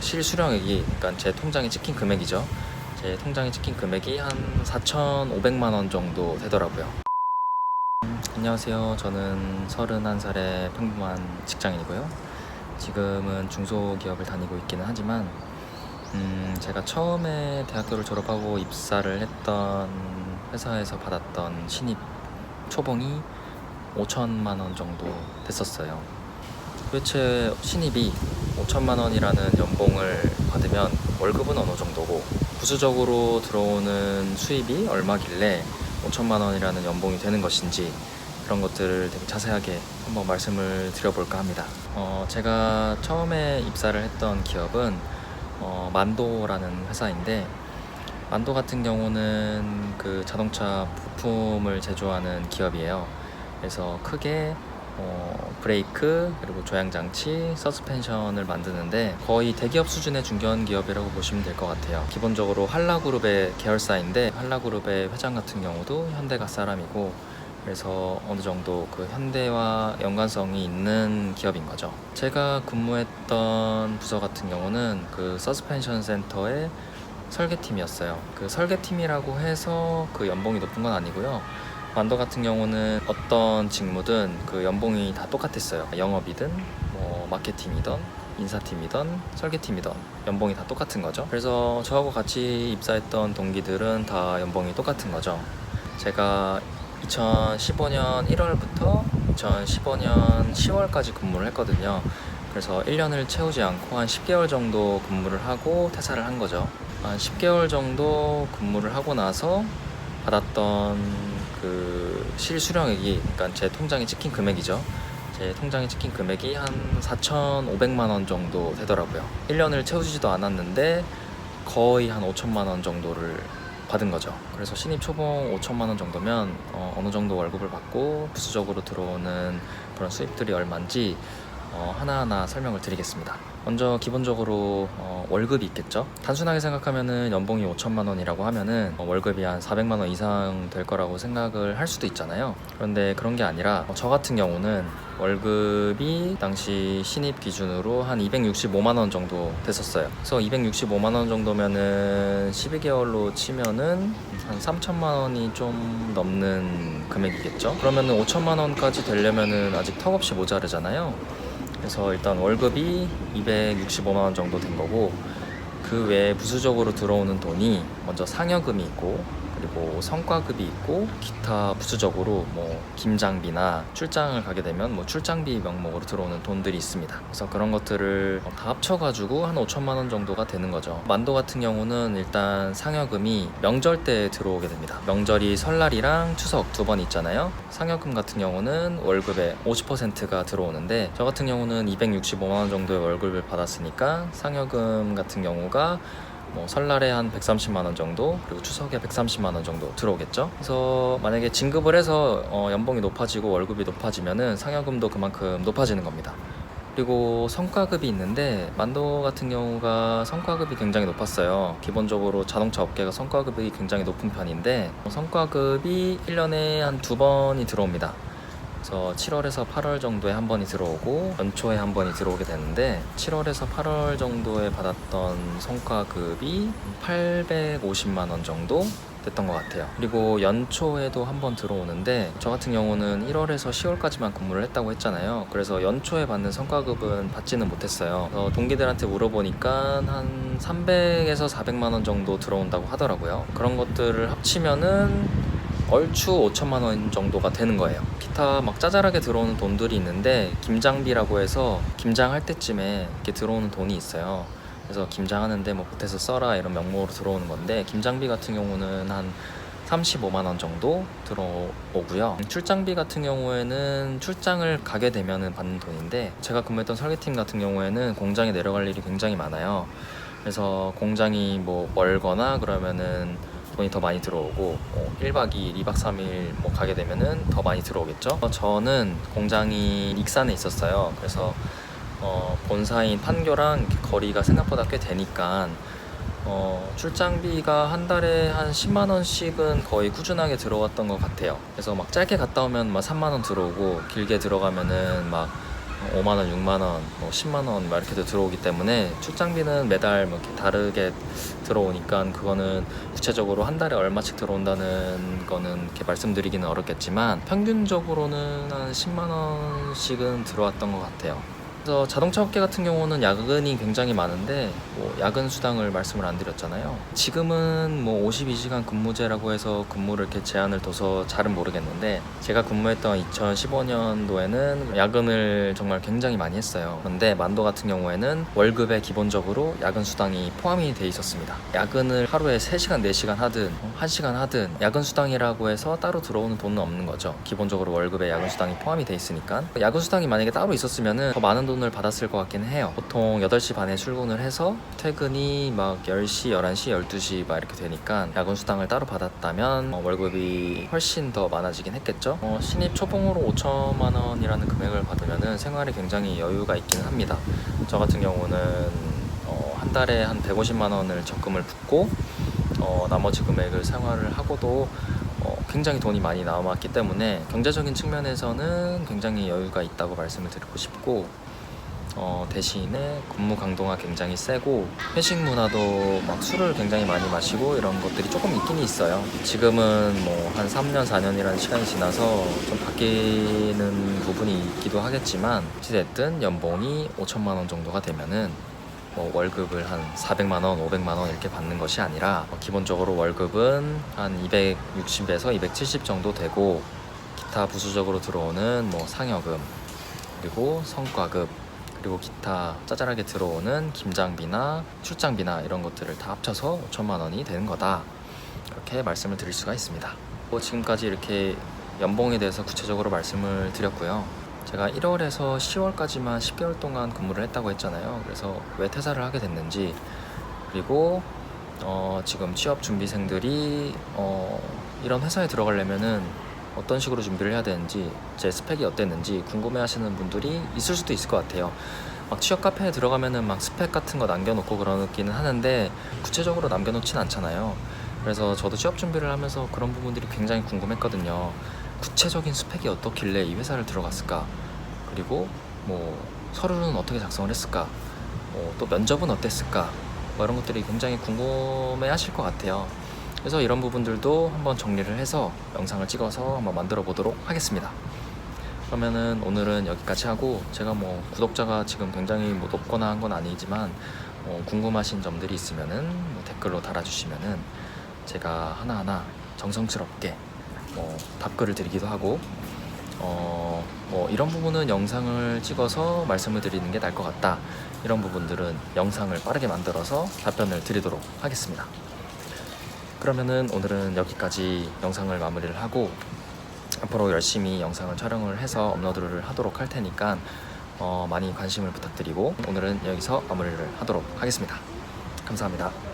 실수령액이, 그러니까 제 통장에 찍힌 금액이죠. 제 통장에 찍힌 금액이 한 4,500만 원 정도 되더라고요. 안녕하세요. 저는 31살의 평범한 직장인이고요. 지금은 중소기업을 다니고 있기는 하지만 제가 처음에 대학교를 졸업하고 입사를 했던 회사에서 받았던 신입 초봉이 5천만 원 정도 됐었어요. 도대체 신입이 5천만 원이라는 연봉을 받으면 월급은 어느 정도고 부수적으로 들어오는 수입이 얼마길래 5천만 원이라는 연봉이 되는 것인지, 그런 것들을 되게 자세하게 한번 말씀을 드려볼까 합니다. 제가 처음에 입사를 했던 기업은 만도라는 회사인데, 만도 같은 경우는 그 자동차 부품을 제조하는 기업이에요. 그래서 크게 브레이크, 그리고 조향장치, 서스펜션을 만드는데 거의 대기업 수준의 중견기업이라고 보시면 될 것 같아요. 기본적으로 한라그룹의 계열사인데, 한라그룹의 회장 같은 경우도 현대가 사람이고, 그래서 어느 정도 그 현대와 연관성이 있는 기업인 거죠. 제가 근무했던 부서 같은 경우는 그 서스펜션 센터의 설계팀이었어요. 그 설계팀이라고 해서 그 연봉이 높은 건 아니고요. 만도 같은 경우는 어떤 직무든 그 연봉이 다 똑같았어요. 영업이든 뭐 마케팅이든 인사팀이든 설계팀이든 연봉이 다 똑같은 거죠. 그래서 저하고 같이 입사했던 동기들은 다 연봉이 똑같은 거죠. 제가 2015년 1월부터 2015년 10월까지 근무를 했거든요. 그래서 1년을 채우지 않고 한 10개월 정도 근무를 하고 퇴사를 한 거죠. 한 10개월 정도 근무를 하고 나서 받았던 그 실수령액이, 그러니까 제 통장에 찍힌 금액이죠. 제 통장에 찍힌 금액이 한 4,500만 원 정도 되더라고요. 1년을 채우지도 않았는데 거의 한 5천만 원 정도를 받은 거죠. 그래서 신입 초봉 5천만 원 정도면 어느 정도 월급을 받고 부수적으로 들어오는 그런 수입들이 얼마인지 하나하나 설명을 드리겠습니다. 먼저 기본적으로 월급이 있겠죠. 단순하게 생각하면은 연봉이 5천만 원이라고 하면은 월급이 한 400만 원 이상 될 거라고 생각을 할 수도 있잖아요. 그런데 그런 게 아니라 저 같은 경우는 월급이 당시 신입 기준으로 한 265만 원 정도 됐었어요. 그래서 265만 원 정도면은 12개월로 치면은 한 3천만 원이 좀 넘는 금액이겠죠. 그러면은 5천만 원까지 되려면은 아직 턱없이 모자르잖아요. 그래서 일단 월급이 265만 원 정도 된 거고, 그 외에 부수적으로 들어오는 돈이 먼저 상여금이 있고, 그리고 성과급이 있고, 기타 부수적으로 뭐 김장비나 출장을 가게 되면 뭐 출장비 명목으로 들어오는 돈들이 있습니다. 그래서 그런 것들을 다 합쳐가지고 한 5천만 원 정도가 되는 거죠. 만도 같은 경우는 일단 상여금이 명절 때 들어오게 됩니다. 명절이 설날이랑 추석 두 번 있잖아요. 상여금 같은 경우는 월급의 50%가 들어오는데, 저 같은 경우는 265만 원 정도의 월급을 받았으니까 상여금 같은 경우가 뭐 설날에 한 130만 원 정도, 그리고 추석에 130만 원 정도 들어오겠죠. 그래서 만약에 진급을 해서 연봉이 높아지고 월급이 높아지면은 상여금도 그만큼 높아지는 겁니다. 그리고 성과급이 있는데, 만도 같은 경우가 성과급이 굉장히 높았어요. 기본적으로 자동차 업계가 성과급이 굉장히 높은 편인데, 성과급이 1년에 한 2번이 들어옵니다. 그래서 7월에서 8월 정도에 한 번이 들어오고 연초에 한 번이 들어오게 되는데, 7월에서 8월 정도에 받았던 성과급이 850만 원 정도 됐던 것 같아요. 그리고 연초에도 한 번 들어오는데, 저 같은 경우는 1월에서 10월까지만 근무를 했다고 했잖아요. 그래서 연초에 받는 성과급은 받지는 못했어요. 동기들한테 물어보니까 한 300에서 400만 원 정도 들어온다고 하더라고요. 그런 것들을 합치면은 얼추 5천만 원 정도가 되는 거예요. 기타 막 짜잘하게 들어오는 돈들이 있는데, 김장비라고 해서 김장할 때쯤에 이렇게 들어오는 돈이 있어요. 그래서 김장하는데 뭐 보태서 써라 이런 명목으로 들어오는 건데, 김장비 같은 경우는 한 35만 원 정도 들어오고요. 출장비 같은 경우에는 출장을 가게 되면은 받는 돈인데, 제가 근무했던 설계팀 같은 경우에는 공장에 내려갈 일이 굉장히 많아요. 그래서 공장이 뭐 멀거나 그러면은 돈이 더 많이 들어오고, 1박 2일, 2박 3일 뭐 가게 되면은 더 많이 들어오겠죠. 저는 공장이 익산에 있었어요. 그래서 본사인 판교랑 거리가 생각보다 꽤 되니까 출장비가 한 달에 한 10만 원씩은 거의 꾸준하게 들어왔던 것 같아요. 그래서 막 짧게 갔다 오면 막 3만 원 들어오고, 길게 들어가면은 막 5만 원, 6만 원, 뭐 10만 원 막 이렇게도 들어오기 때문에 출장비는 매달 뭐 이렇게 다르게 들어오니까 그거는 구체적으로 한 달에 얼마씩 들어온다는 거는 이렇게 말씀드리기는 어렵겠지만 평균적으로는 한 10만 원씩은 들어왔던 것 같아요. 그래서 자동차 업계 같은 경우는 야근이 굉장히 많은데 뭐 야근 수당을 말씀을 안 드렸잖아요. 지금은 뭐 52시간 근무제라고 해서 근무를 이렇게 제한을 둬서 잘은 모르겠는데 제가 근무했던 2015년도에는 야근을 정말 굉장히 많이 했어요. 그런데 만도 같은 경우에는 월급에 기본적으로 야근 수당이 포함이 돼 있었습니다. 야근을 하루에 3시간, 4시간 하든 1시간 하든 야근 수당이라고 해서 따로 들어오는 돈은 없는 거죠. 기본적으로 월급에 야근 수당이 포함이 돼 있으니까. 야근 수당이 만약에 따로 있었으면 더 많은 돈을 받았을 것 같긴 해요. 보통 8시 반에 출근을 해서 퇴근이 막 10시, 11시, 12시 막 이렇게 되니까 야근 수당을 따로 받았다면 월급이 훨씬 더 많아지긴 했겠죠. 신입 초봉으로 5천만 원이라는 금액을 받으면 생활에 굉장히 여유가 있기는 합니다. 저 같은 경우는 한 달에 한 150만 원을 적금을 붓고 나머지 금액을 생활을 하고도 굉장히 돈이 많이 남았기 때문에 경제적인 측면에서는 굉장히 여유가 있다고 말씀을 드리고 싶고, 대신에 근무 강도가 굉장히 세고 회식 문화도 막 술을 굉장히 많이 마시고 이런 것들이 조금 있긴 있어요. 지금은 뭐 한 3년 4년이라는 시간이 지나서 좀 바뀌는 부분이 있기도 하겠지만 어찌됐든 연봉이 5천만 원 정도가 되면은 뭐 월급을 한 400만 원, 500만 원 이렇게 받는 것이 아니라 기본적으로 월급은 한 260에서 270 정도 되고, 기타 부수적으로 들어오는 뭐 상여금, 그리고 성과급, 그리고 기타 짜잘하게 들어오는 김장비나 출장비나 이런 것들을 다 합쳐서 5천만 원이 되는 거다, 이렇게 말씀을 드릴 수가 있습니다. 지금까지 이렇게 연봉에 대해서 구체적으로 말씀을 드렸고요. 제가 1월에서 10월까지만 10개월 동안 근무를 했다고 했잖아요. 그래서 왜 퇴사를 하게 됐는지, 그리고 지금 취업 준비생들이 이런 회사에 들어가려면은 어떤 식으로 준비를 해야 되는지, 제 스펙이 어땠는지 궁금해하시는 분들이 있을 수도 있을 것 같아요. 막 취업 카페에 들어가면은 막 스펙 같은 거 남겨놓고 그러기는 하는데 구체적으로 남겨놓진 않잖아요. 그래서 저도 취업 준비를 하면서 그런 부분들이 굉장히 궁금했거든요. 구체적인 스펙이 어떻길래 이 회사를 들어갔을까? 그리고 뭐 서류는 어떻게 작성을 했을까? 또 면접은 어땠을까? 뭐 이런 것들이 굉장히 궁금해 하실 것 같아요. 그래서 이런 부분들도 한번 정리를 해서 영상을 찍어서 한번 만들어 보도록 하겠습니다. 그러면은 오늘은 여기까지 하고, 제가 뭐 구독자가 지금 굉장히 뭐 높거나 한 건 아니지만 궁금하신 점들이 있으면은 뭐 댓글로 달아주시면은 제가 하나하나 정성스럽게 답글을 드리기도 하고, 뭐 이런 부분은 영상을 찍어서 말씀을 드리는 게 나을 것 같다, 이런 부분들은 영상을 빠르게 만들어서 답변을 드리도록 하겠습니다. 그러면은 오늘은 여기까지 영상을 마무리를 하고, 앞으로 열심히 영상을 촬영을 해서 업로드를 하도록 할 테니까 많이 관심을 부탁드리고, 오늘은 여기서 마무리를 하도록 하겠습니다. 감사합니다.